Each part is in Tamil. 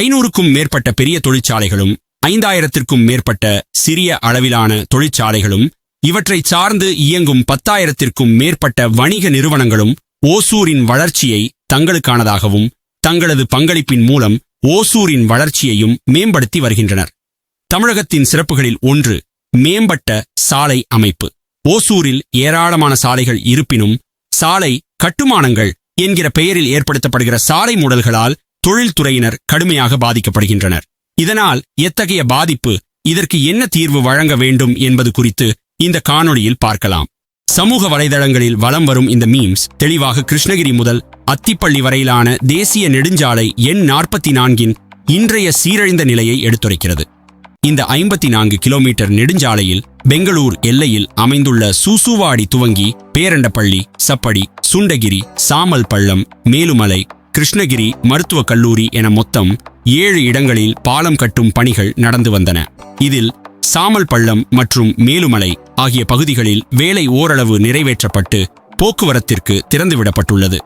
500க்கும் மேற்பட்ட பெரிய தொழிற்சாலைகளும் 5000த்திற்கும் மேற்பட்ட சிறிய அளவிலான தொழிற்சாலைகளும் இவற்றை சார்ந்து இயங்கும் 10,000த்திற்கும் மேற்பட்ட வணிக நிறுவனங்களும் ஓசூரின் வளர்ச்சியை தங்களுக்கானதாகவும் தங்களது பங்களிப்பின் மூலம் ஓசூரின் வளர்ச்சியையும் மேம்படுத்தி வருகின்றனர். தமிழகத்தின் சிறப்புகளில் ஒன்று மேம்பட்ட சாலை அமைப்பு. ஓசூரில் ஏராளமான சாலைகள் இருப்பினும் சாலை கட்டுமானங்கள் என்கிற பெயரில் ஏற்படுத்தப்படுகிற சாலை மூடல்களால் தொழில்துறையினர் கடுமையாக பாதிக்கப்படுகின்றனர். இதனால் எத்தகைய பாதிப்பு, இதற்கு என்ன தீர்வு வழங்க வேண்டும் என்பது குறித்து இந்த காணொளியில் பார்க்கலாம். சமூக வலைதளங்களில் வலம் வரும் இந்த மீம்ஸ் தெளிவாக கிருஷ்ணகிரி முதல் அத்திப்பள்ளி வரையிலான தேசிய நெடுஞ்சாலை எண் 44இன் இன்றைய சீரழிந்த நிலையை எடுத்துரைக்கிறது. இந்த 54 கிலோமீட்டர் நெடுஞ்சாலையில் பெங்களூர் எல்லையில் அமைந்துள்ள சூசூவாடி துவங்கி பேரண்டப்பள்ளி, சப்படி, சுண்டகிரி, சாமல் பள்ளம், மேலுமலை, கிருஷ்ணகிரி மருத்துவக் கல்லூரி என மொத்தம் 7 இடங்களில் பாலம் கட்டும் பணிகள் நடந்து வந்தன. இதில் சாமல் பள்ளம் மற்றும் மேலுமலை ஆகிய பகுதிகளில் வேலை ஓரளவு நிறைவேற்றப்பட்டு போக்குவரத்திற்கு திறந்துவிடப்பட்டுள்ளது.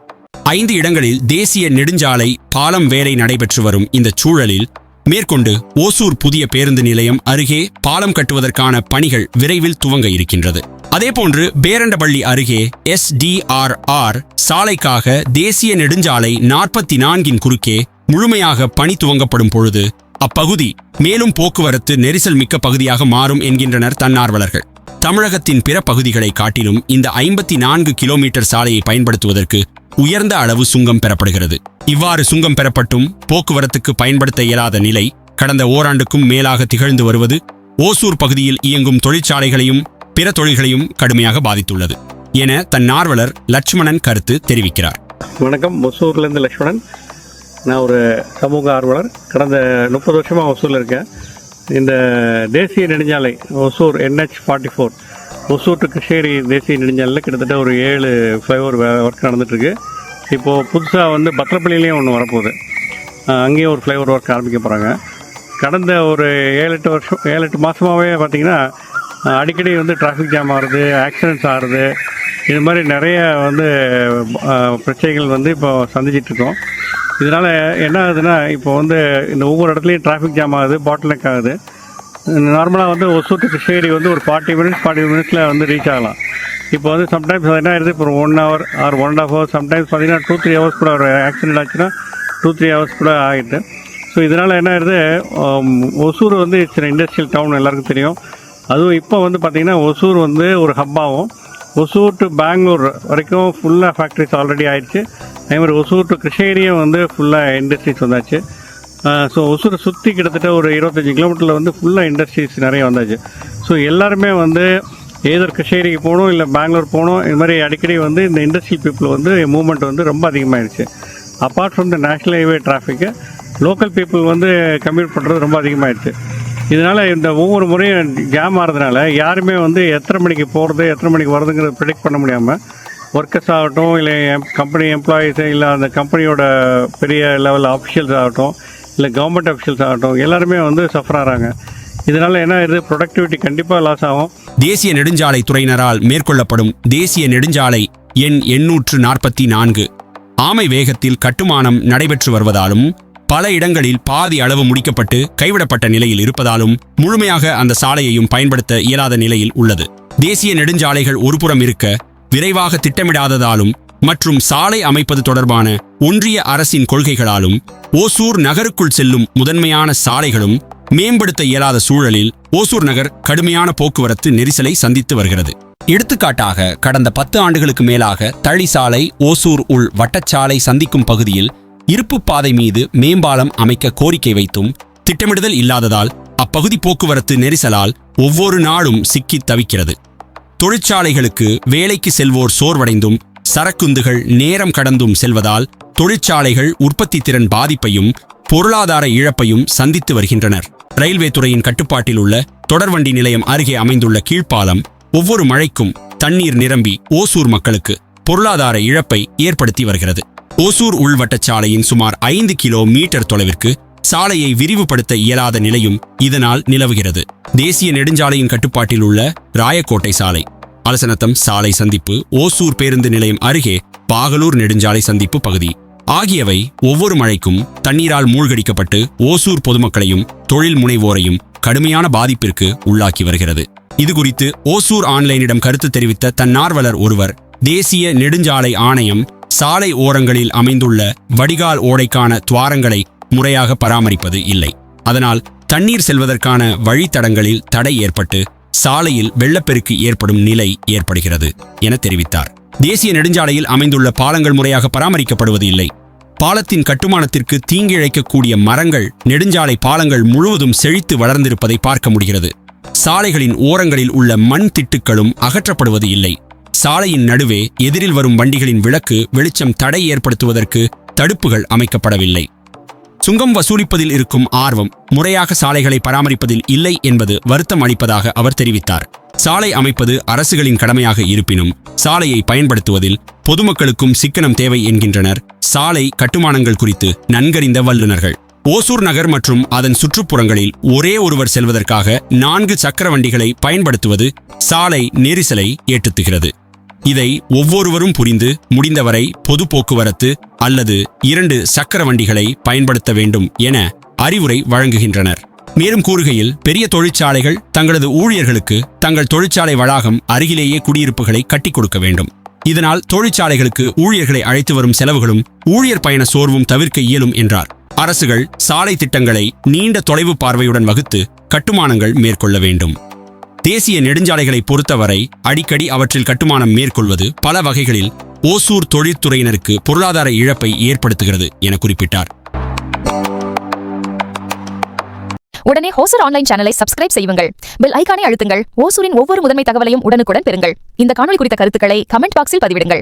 5 இடங்களில் தேசிய நெடுஞ்சாலை பாலம் வேலை நடைபெற்று வரும் இந்த சூழலில் மேற்கொண்டு ஓசூர் புதிய பேருந்து நிலையம் அருகே பாலம் கட்டுவதற்கான பணிகள் விரைவில் துவங்க இருக்கின்றது. அதேபோன்று பேரண்டப்பள்ளி அருகே SDRR சாலைக்காக தேசிய நெடுஞ்சாலை 44இன் குறுக்கே முழுமையாக பணி துவங்கப்படும் பொழுது அப்பகுதி மேலும் போக்குவரத்து நெரிசல் மிக்க பகுதியாக மாறும் என்கின்றனர் தன்னார்வலர்கள். தமிழகத்தின் பிற பகுதிகளை காட்டிலும் இந்த 54 கிலோமீட்டர் சாலையை பயன்படுத்துவதற்கு உயர்ந்த அளவு சுங்கம் பெறப்படுகிறது. இவ்வாறு சுங்கம் பெறப்பட்டும் போக்குவரத்துக்கு பயன்படுத்த இயலாத நிலை கடந்த ஓராண்டுக்கும் மேலாக திகழ்ந்து வருவது ஓசூர் பகுதியில் இயங்கும் தொழிற்சாலைகளையும் பிற தொழில்களையும் கடுமையாக பாதித்துள்ளது என தன்னார்வலர் லட்சுமணன் கருத்து தெரிவிக்கிறார். வணக்கம், ஒசூர்லேருந்து லட்சுமணன். நான் ஒரு சமூக ஆர்வலர். கடந்த 30 வருஷமாக ஒசூரில் இருக்கேன். இந்த தேசிய நெடுஞ்சாலை ஒசூர் NH44 ஒசூர் டு கிருஷ்ணகிரி தேசிய நெடுஞ்சாலையில் கிட்டத்தட்ட ஒரு 7 ஃப்ளைஓவர் ஒர்க் நடந்துகிட்ருக்கு. இப்போது புதுசாக பத்திரப்பள்ளியிலையும் ஒன்று வரப்போகுது. அங்கேயும் ஒரு ஃப்ளைஓவர் ஒர்க் ஆரம்பிக்க போகிறாங்க. கடந்த ஒரு 7-8 மாதமாகவே பார்த்திங்கன்னா அடிக்கடி டிராஃபிக் ஜாம் ஆகுது, ஆக்சிடென்ட்ஸ் ஆகுது. இது மாதிரி நிறைய பிரச்சனைகள் இப்போ சந்திச்சிட்ருக்கோம். இதனால் என்ன ஆகுதுன்னா, இப்போ இந்த ஒவ்வொரு இடத்துலையும் டிராஃபிக் ஜாம் ஆகுது, பாட்டில் நெக் ஆகுது. நார்மலாக ஒசூர் டு கிருஷ்ணகிரி ஒரு 40 மினிட்ஸில் ரீச் ஆகலாம். இப்போ சம்டைம்ஸ் என்ன ஆயிடுது, இப்போ 1 hour ஆர் 1.5 hours, சம்டைம்ஸ் பார்த்தீங்கன்னா 2-3 hours கூட ஒரு ஆக்சிடென்ட் ஆச்சுன்னா 2-3 hours கூட ஆகிடுது. ஸோ இதனால் என்ன ஆயிடுது, ஒசூர் சில இண்டஸ்ட்ரியல் டவுன் எல்லாருக்கும் தெரியும். அதுவும் இப்போ பார்த்திங்கன்னா ஒசூர் ஒரு ஹப்பாகவும், ஒசூர் டு பெங்களூர் வரைக்கும் ஃபுல்லாக ஃபேக்ட்ரிஸ் ஆல்ரெடி ஆயிடுச்சு. அதே மாதிரி ஒசூர் டு கிருஷ்ணகிரியும் ஃபுல்லாக இண்டஸ்ட்ரீஸ் வந்தாச்சு. ஸோ ஒசூரை சுற்றி கிட்டத்தட்ட ஒரு 25 கிலோமீட்டரில் ஃபுல்லாக இண்டஸ்ட்ரீஸ் நிறைய வந்தாச்சு. ஸோ எல்லாருமே ஏதர் கிருஷ்ணகிரிக்கு போகணும், இல்லை பெங்களூர் போகணும். இது மாதிரி அடிக்கடி இந்த இண்டஸ்ட்ரியல் பீப்புள் மூவ்மெண்ட் ரொம்ப அதிகமாகிடுச்சு. Apart from the national highway டிராஃபிக்கு, லோக்கல் பீப்புள் கம்யூட் பண்ணுறது ரொம்ப அதிகமாகிடுச்சு. இதனால் இந்த ஒவ்வொரு முறையும் ஜாம் ஆகிறதுனால யாருமே எத்தனை மணிக்கு போகிறது, எத்தனை மணிக்கு வருதுங்கிறத ப்ரிடிக்ட் பண்ண முடியாமல் ஒர்க்கர்ஸ் ஆகட்டும், இல்லை கம்பெனி எம்ப்ளாயீஸு, இல்லை அந்த கம்பெனியோட பெரிய லெவல் ஆஃபிஷியல்ஸ் ஆகட்டும், இல்லை கவர்மெண்ட் அஃபிஷியல்ஸ் ஆகட்டும், எல்லாருமே சஃபர் ஆகிறாங்க. இதனால் என்ன ஆயிடுது, ப்ரொடக்டிவிட்டி கண்டிப்பாக லாஸ் ஆகும். தேசிய நெடுஞ்சாலை துறையினரால் மேற்கொள்ளப்படும் தேசிய நெடுஞ்சாலை எண் 844 ஆமை வேகத்தில் கட்டுமானம் நடைபெற்று வருவதாலும் பல இடங்களில் பாதி அளவு முடிக்கப்பட்டு கைவிடப்பட்ட நிலையில் இருப்பதாலும் முழுமையாக அந்த சாலையையும் பயன்படுத்த இயலாத நிலையில் உள்ளது. தேசிய நெடுஞ்சாலைகள் ஒருபுறம் இருக்க விரைவாக திட்டமிடாததாலும் மற்றும் சாலை அமைப்பது தொடர்பான ஒன்றிய அரசின் கொள்கைகளாலும் ஓசூர் நகருக்குள் செல்லும் முதன்மையான சாலைகளும் மேம்படுத்த இயலாத சூழலில் ஓசூர் நகர் கடுமையான போக்குவரத்து நெரிசலை சந்தித்து வருகிறது. எடுத்துக்காட்டாக கடந்த 10 ஆண்டுகளுக்கு மேலாக தளி சாலை ஓசூர் உள் வட்டச்சாலை சந்திக்கும் பகுதியில் இருப்பு பாதை மீது மேம்பாலம் அமைக்க கோரிக்கை வைத்தும் திட்டமிடுதல் இல்லாததால் அப்பகுதி போக்குவரத்து நெரிசலால் ஒவ்வொரு நாளும் சிக்கித் தவிக்கிறது. தொழிற்சாலைகளுக்கு வேலைக்கு செல்வோர் சோர்வடைந்தும் சரக்குந்துகள் நேரம் கடந்தும் செல்வதால் தொழிற்சாலைகள் உற்பத்தி திறன் பாதிப்பையும் பொருளாதார இழப்பையும் சந்தித்து வருகின்றனர். ரயில்வே துறையின் கட்டுப்பாட்டில் உள்ள தொடர்வண்டி நிலையம் அருகே அமைந்துள்ள கீழ்ப்பாலம் ஒவ்வொரு மழைக்கும் தண்ணீர் நிரம்பி ஓசூர் மக்களுக்கு பொருளாதார இழப்பை ஏற்படுத்தி வருகிறது. ஓசூர் உள்வட்டச்சாலையின் சுமார் 5 கிலோமீட்டர் தொலைவிற்கு சாலையை விரிவுபடுத்த இயலாத நிலையும் இதனால் நிலவுகிறது. தேசிய நெடுஞ்சாலையின் கட்டுப்பாட்டில் உள்ள ராயக்கோட்டை சாலை, அலசநத்தம் சாலை சந்திப்பு, ஓசூர் பேருந்து நிலையம் அருகே பாகலூர் நெடுஞ்சாலை சந்திப்பு பகுதி, ஆகியவை ஒவ்வொரு மழைக்கும் தண்ணீரால் மூழ்கடிக்கப்பட்டு ஓசூர் பொதுமக்களையும் தொழில் முனைவோரையும் கடுமையான பாதிப்பிற்கு உள்ளாக்கி வருகிறது. இதுகுறித்து ஓசூர் ஆன்லைனிடம் கருத்து தெரிவித்த தன்னார்வலர் ஒருவர், தேசிய நெடுஞ்சாலை ஆணையம் சாலை ஓரங்களில் அமைந்துள்ள வடிகால் ஓடைக்கான துவாரங்களை முறையாக பராமரிப்பது இல்லை. அதனால் தண்ணீர் செல்வதற்கான வழித்தடங்களில் தடை ஏற்பட்டு சாலையில் வெள்ளப்பெருக்கு ஏற்படும் நிலை ஏற்படுகிறது என தெரிவித்தார். தேசிய நெடுஞ்சாலையில் அமைந்துள்ள பாலங்கள் முறையாக பராமரிக்கப்படுவது இல்லை. பாலத்தின் கட்டுமானத்திற்கு தீங்கிழைக்கக்கூடிய மரங்கள் நெடுஞ்சாலை பாலங்கள் முழுவதும் செழித்து வளர்ந்திருப்பதை பார்க்க முடிகிறது. சாலைகளின் ஓரங்களில் உள்ள மண் திட்டுக்களும் அகற்றப்படுவது இல்லை. சாலையின் நடுவே எதிரில் வரும் வண்டிகளின் விளக்கு வெளிச்சம் தடை ஏற்படுத்துவதற்கு தடுப்புகள் அமைக்கப்படவில்லை. சுங்கம் வசூலிப்பதில் இருக்கும் ஆர்வம் முறையாக சாலைகளை பராமரிப்பதில் இல்லை என்பது வருத்தம் அளிப்பதாக அவர் தெரிவித்தார். சாலை அமைப்பது அரசுகளின் கடமையாக இருப்பினும் சாலையை பயன்படுத்துவதில் பொதுமக்களுக்கும் சிக்கனம் தேவை என்கின்றனர் சாலை கட்டுமானங்கள் குறித்து நன்கறிந்த வல்லுநர்கள். ஓசூர் நகர் மற்றும் அதன் சுற்றுப்புறங்களில் ஒரே ஒருவர் செல்வதற்காக 4 சக்கர வண்டிகளை பயன்படுத்துவது சாலை நெரிசலை ஏற்படுத்துகிறது. இதை ஒவ்வொருவரும் புரிந்து முடிந்தவரை பொது போக்குவரத்து அல்லது 2 சக்கர வண்டிகளை பயன்படுத்த வேண்டும் என அறிவுரை வழங்குகின்றனர். மேலும் கூறுகையில், பெரிய தொழிற்சாலைகள் தங்களது ஊழியர்களுக்கு தங்கள் தொழிற்சாலை வளாகம் அருகிலேயே குடியிருப்புகளை கட்டிக் கொடுக்க வேண்டும். இதனால் தொழிற்சாலைகளுக்கு ஊழியர்களை அழைத்து வரும் செலவுகளும் ஊழியர் பயண சோர்வும் தவிர்க்க இயலும் என்றார். அரசுகள் சாலை திட்டங்களை நீண்ட தொலைவு பார்வையுடன் வகுத்து கட்டுமானங்கள் மேற்கொள்ள வேண்டும். தேசிய நெடுஞ்சாலைகளை பொறுத்தவரை அடிக்கடி அவற்றில் கட்டுமானம் மேற்கொள்வது பல வகைகளில் ஓசூர் தொழிற்துறையினருக்கு பொருளாதார இழப்பை ஏற்படுத்துகிறது என குறிப்பிட்டார். உடனே ஓசூர் ஆன்லைன் சேனலை சப்ஸ்கிரைப் செய்யுங்கள். பெல் ஐகானை அழுத்துங்கள். ஓசூரின் ஒவ்வொரு முதன்மை தகவலையும் உடனுக்குடன் பெறுங்கள். இந்த காணொளி குறித்த கருத்துக்களை கமெண்ட் பாக்ஸில் பதிவிடுங்கள்.